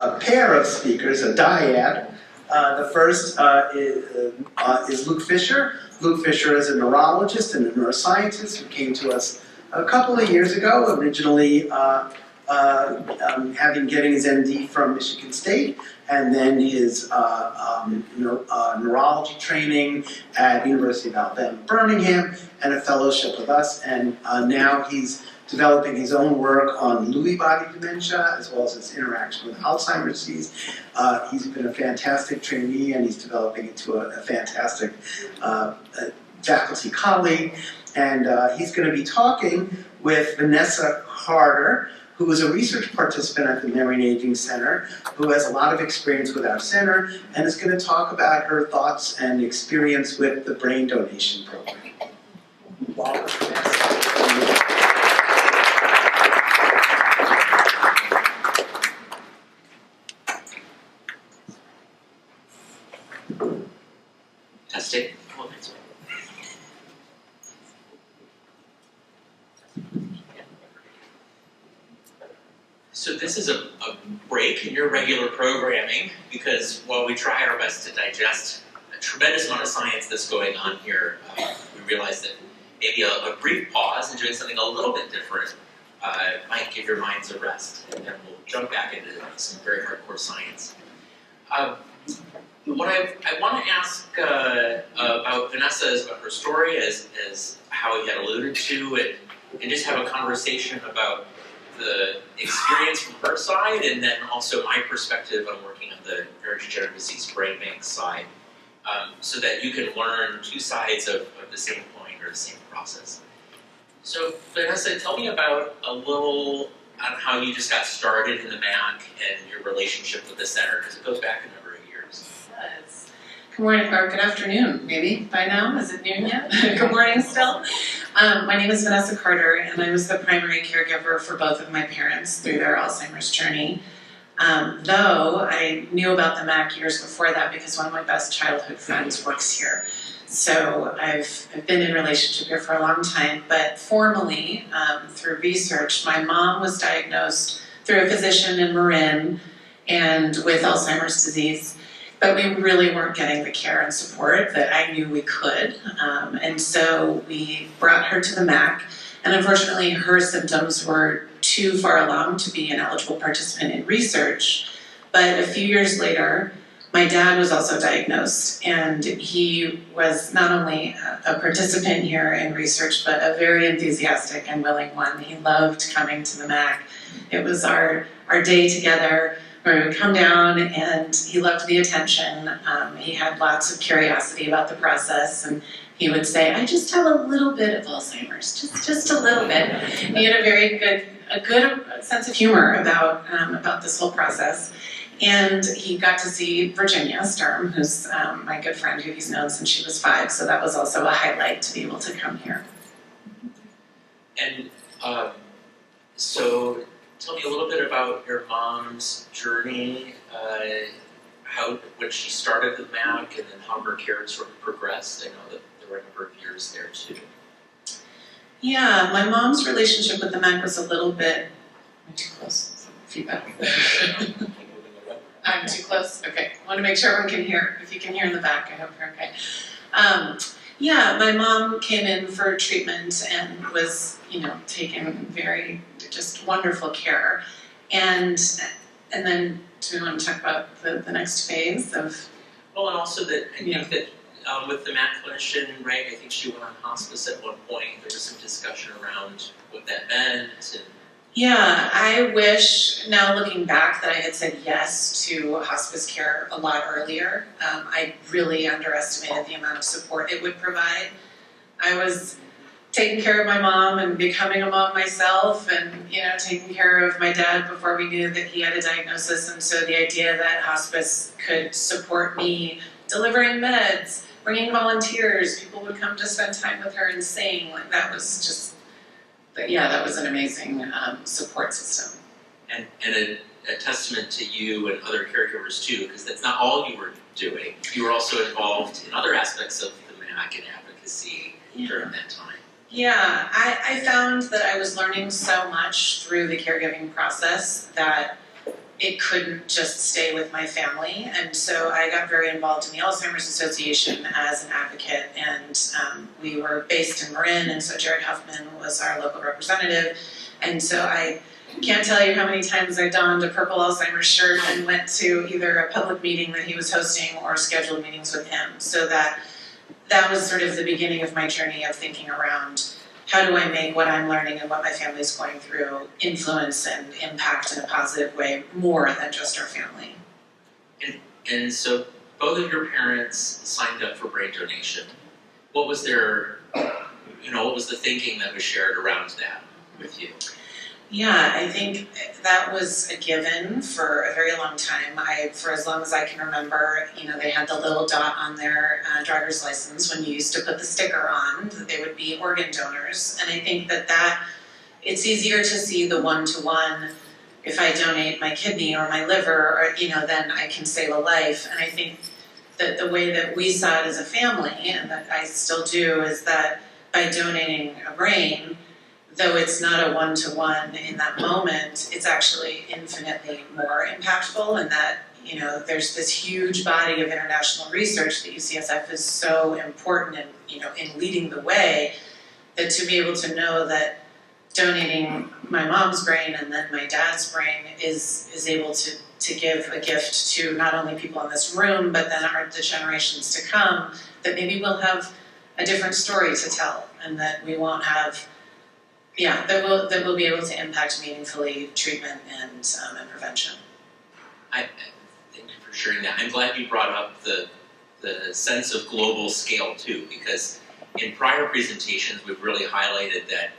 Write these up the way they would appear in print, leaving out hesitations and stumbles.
a pair of speakers, a dyad. The first is Luke Fisher. Luke Fisher is a neurologist and a neuroscientist who came to us a couple of years ago, originally getting his MD from Michigan State, and then his neurology training at University of Alabama, Birmingham, and a fellowship with us. And now he's developing his own work on Lewy body dementia, as well as its interaction with Alzheimer's disease. He's been a fantastic trainee, and he's developing into a fantastic faculty colleague. And he's going to be talking with Vanessa Carter, who is a research participant at the Memory and Aging Center, who has a lot of experience with our center, and is going to talk about her thoughts and experience with the brain donation program. Welcome, Vanessa. Testing. So this is a break in your regular programming, because while we try our best to digest a tremendous amount of science that's going on here, we realize that maybe a brief pause and doing something a little bit different might give your minds a rest, and then we'll jump back into some very hardcore science. What I want to ask about Vanessa is about her story, as Howie had alluded to, and just have a conversation about the experience from her side, and then also my perspective on working on the neurodegenerative disease brain bank side, so that you can learn two sides of the same coin or the same process. So Vanessa, tell me about a little on how you just got started in the MAC and your relationship with the center, because it goes back a number of years. Good morning, or good afternoon, maybe by now. Is it noon yet? Good morning still. My name is Vanessa Carter, and I was the primary caregiver for both of my parents through their Alzheimer's journey. Though I knew about the MAC years before that because one of my best childhood friends works here. So I've been in relationship here for a long time, but formally, through research, my mom was diagnosed through a physician in Marin and with Alzheimer's disease. But we really weren't getting the care and support that I knew we could. And so we brought her to the MAC, and unfortunately her symptoms were too far along to be an eligible participant in research. But a few years later, my dad was also diagnosed, and he was not only a participant here in research, but a very enthusiastic and willing one. He loved coming to the MAC. It was our day together, where we would come down, and he loved the attention. He had lots of curiosity about the process, and he would say, "I just have a little bit of Alzheimer's, just a little bit." And he had a very good sense of humor about this whole process. And he got to see Virginia Sturm, who's my good friend who he's known since she was 5, so that was also a highlight to be able to come here. And so tell me a little bit about your mom's journey, when she started the MAC, and then how her care sort of progressed. I know that there were a number of years there too. Yeah, my mom's relationship with the MAC was a little bit. Am I too close? Feedback. I'm too close? Okay. I want to make sure everyone can hear. If you can hear in the back, I hope you're okay. Yeah, my mom came in for treatment and was, taken very just wonderful care. And then do we want to talk about the next phase of? Well, and also that I think that with the MAC clinician, right, I think she went on hospice at one point. There was some discussion around what that meant. And yeah, I wish, now looking back, that I had said yes to hospice care a lot earlier. I really underestimated the amount of support it would provide. I was taking care of my mom and becoming a mom myself, and taking care of my dad before we knew that he had a diagnosis. And so the idea that hospice could support me delivering meds, bringing volunteers, people would come to spend time with her and sing, that was just, that was an amazing support system. And a testament to you and other caregivers too, because that's not all you were doing. You were also involved in other aspects of the MAC and advocacy during that time. Yeah, I found that I was learning so much through the caregiving process that it couldn't just stay with my family, and so I got very involved in the Alzheimer's Association as an advocate, and we were based in Marin, and so Jared Huffman was our local representative, and so I can't tell you how many times I donned a purple Alzheimer's shirt and went to either a public meeting that he was hosting or scheduled meetings with him, so that was sort of the beginning of my journey of thinking around how do I make what I'm learning and what my family's going through influence and impact in a positive way more than just our family. And so both of your parents signed up for brain donation. What was their, what was the thinking that was shared around that with you? Yeah, I think that was a given for a very long time. For as long as I can remember, they had the little dot on their driver's license when you used to put the sticker on that they would be organ donors. And I think that it's easier to see the one-to-one. If I donate my kidney or my liver, or then I can save a life. And I think that the way that we saw it as a family, and that I still do, is that by donating a brain, though it's not a one-to-one in that moment, it's actually infinitely more impactful, and that, there's this huge body of international research that UCSF is so important in leading the way, that to be able to know that donating my mom's brain and then my dad's brain is able to give a gift to not only people in this room, but then the generations to come, that maybe we'll have a different story to tell, and that we won't have that we'll be able to impact meaningfully treatment and prevention. I thank you for sharing that. I'm glad you brought up the sense of global scale too, because in prior presentations we've really highlighted that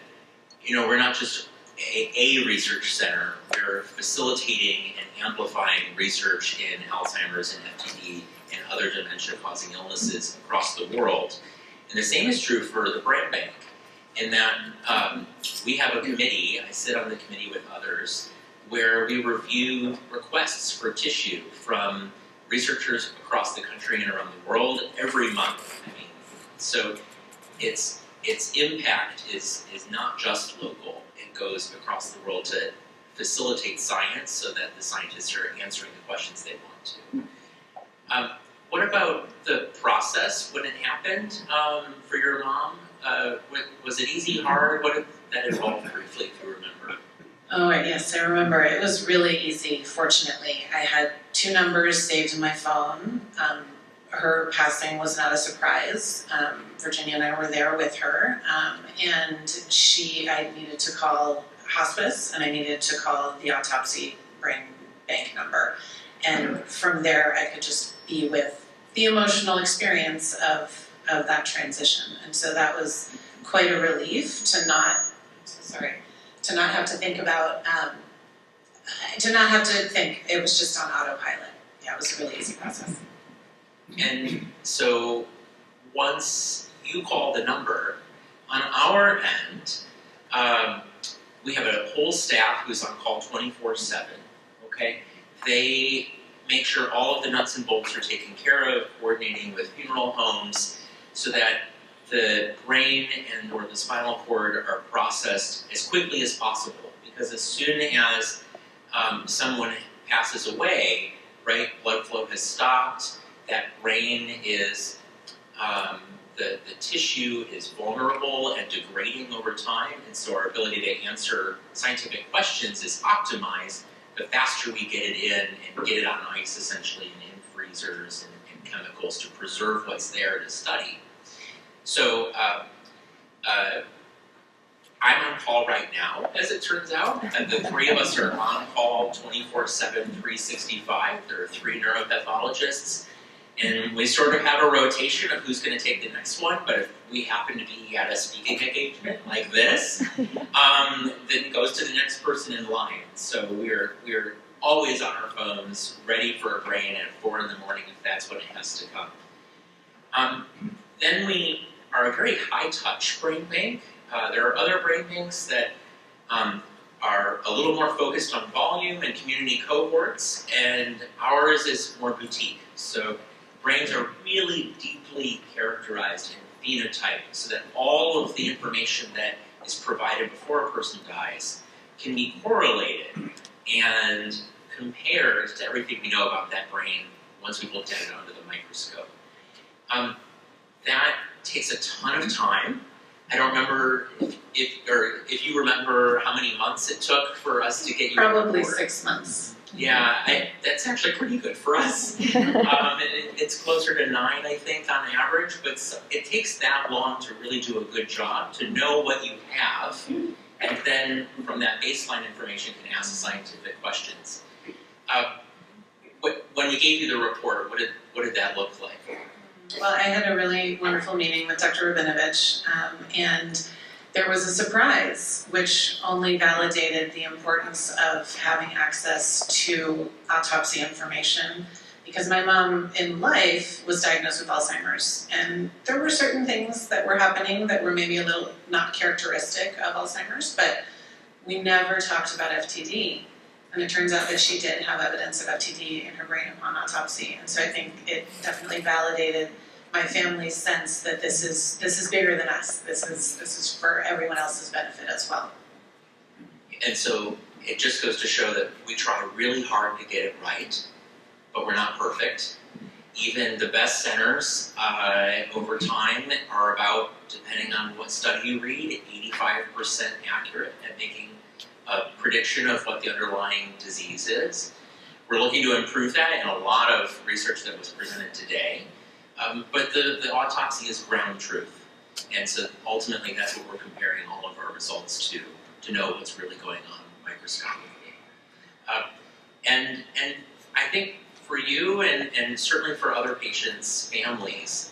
we're not just a research center. We're facilitating and amplifying research in Alzheimer's and FTD and other dementia-causing illnesses across the world. And the same is true for the Brain Bank. In that we have a committee, I sit on the committee with others, where we review requests for tissue from researchers across the country and around the world every month. So its impact is not just local. It goes across the world to facilitate science so that the scientists are answering the questions they want to. What about the process when it happened for your mom? Was it easy, hard? What did that involve briefly, if you remember? Oh, yes, I remember. It was really easy, fortunately. I had 2 numbers saved in my phone. Her passing was not a surprise. Virginia and I were there with her, and I needed to call hospice, and I needed to call the autopsy brain bank number. And from there, I could just be with the emotional experience of that transition. And so that was quite a relief to not have to think about, it was just on autopilot. Yeah, it was a really easy process. And so once you call the number, on our end, we have a whole staff who's on call 24/7, okay? They make sure all of the nuts and bolts are taken care of, coordinating with funeral homes, so that the brain and or the spinal cord are processed as quickly as possible. Because as soon as someone passes away, right, blood flow has stopped, that brain is, the tissue is vulnerable and degrading over time, and so our ability to answer scientific questions is optimized the faster we get it in and get it on ice, essentially, and in freezers and chemicals to preserve what's there to study. So I'm on call right now, as it turns out, and the 3 of us are on call 24/7, 365. There are 3 neuropathologists, and we sort of have a rotation of who's going to take the next one, but if we happen to be at a speaking engagement like this, then it goes to the next person in line. So we're always on our phones, ready for a brain at 4 in the morning if that's when it has to come. Then we are a very high-touch brain bank. There are other brain banks that are a little more focused on volume and community cohorts, and ours is more boutique. So brains are really deeply characterized and phenotyped so that all of the information that is provided before a person dies can be correlated and compared to everything we know about that brain once we've looked at it under the microscope. That takes a ton of time. I don't remember if you remember how many months it took for us to get your Probably report. 6 months. Yeah, that's actually pretty good for us. It's closer to 9, I think, on average, but it takes that long to really do a good job, to know what you have, and then from that baseline information can ask scientific questions. When we gave you the report, what did that look like? Well, I had a really wonderful meeting with Dr. Rabinovich, and there was a surprise, which only validated the importance of having access to autopsy information, because my mom in life was diagnosed with Alzheimer's, and there were certain things that were happening that were maybe a little not characteristic of Alzheimer's, but we never talked about FTD. And it turns out that she did have evidence of FTD in her brain upon autopsy, and so I think it definitely validated my family's sense that this is bigger than us. This is for everyone else's benefit as well. And so it just goes to show that we try really hard to get it right, but we're not perfect. Even the best centers over time are about, depending on what study you read, 85% accurate at making a prediction of what the underlying disease is. We're looking to improve that in a lot of research that was presented today. But the autopsy is ground truth. And so ultimately that's what we're comparing all of our results to know what's really going on microscopically. And I think for you and certainly for other patients' families,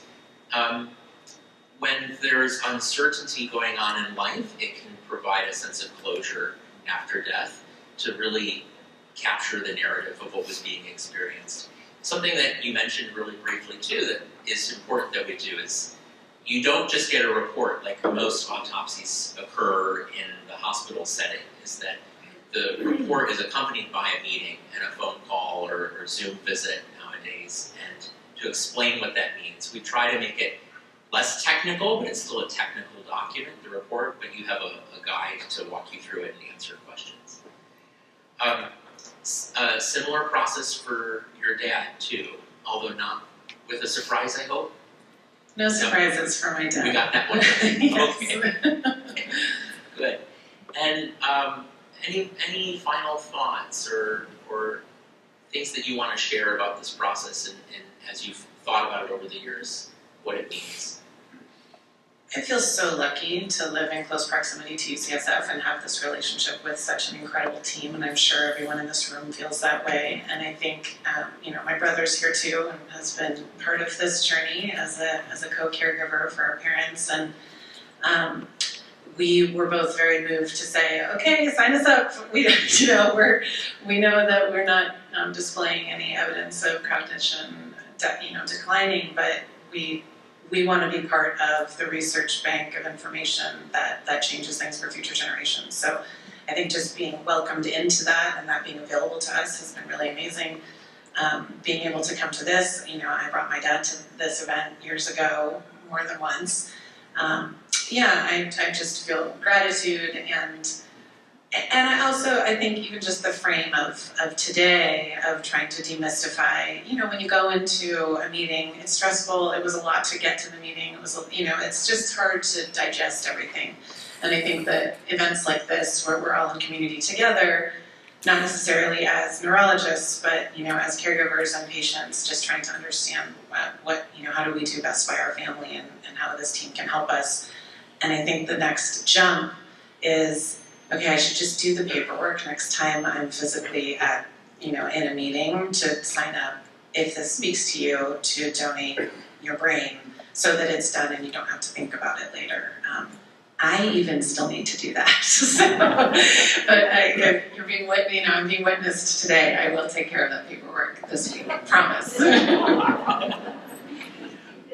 when there's uncertainty going on in life, it can provide a sense of closure after death to really capture the narrative of what was being experienced. Something that you mentioned really briefly too that is important that we do is you don't just get a report like most autopsies occur in the hospital setting, is that the report is accompanied by a meeting and a phone call or Zoom visit nowadays, and to explain what that means. We try to make it less technical, but it's still a technical document, the report, but you have a guide to walk you through it and answer questions. A similar process for your dad too, although not with a surprise, I hope. No surprises for my dad. We got that one. Yes. Okay. Good. And any final thoughts or things that you want to share about this process and as you've thought about it over the years, what it means? I feel so lucky to live in close proximity to UCSF and have this relationship with such an incredible team, and I'm sure everyone in this room feels that way. And I think, my brother's here too and has been part of this journey as a co-caregiver for our parents, and we were both very moved to say, okay, sign us up. We know that we're not displaying any evidence of cognition, declining, but we want to be part of the research bank of information that changes things for future generations. So I think just being welcomed into that and that being available to us has been really amazing. Being able to come to this, I brought my dad to this event years ago, more than once. I just feel gratitude and I think even just the frame of today, of trying to demystify, when you go into a meeting, it's stressful, it was a lot to get to the meeting, it was, it's just hard to digest everything. And I think that events like this, where we're all in community together, not necessarily as neurologists, but, as caregivers and patients, just trying to understand how do we do best by our family and how this team can help us. And I think the next jump is, okay, I should just do the paperwork next time I'm physically at, in a meeting to sign up, if this speaks to you, to donate your brain so that it's done and you don't have to think about it later. I even still need to do that. But I'm being witnessed today. I will take care of that paperwork this week, I promise.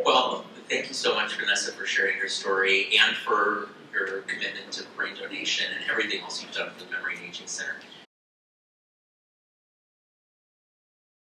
Well, thank you so much, Vanessa, for sharing your story and for your commitment to brain donation and everything else you've done for the Memory and Aging Center.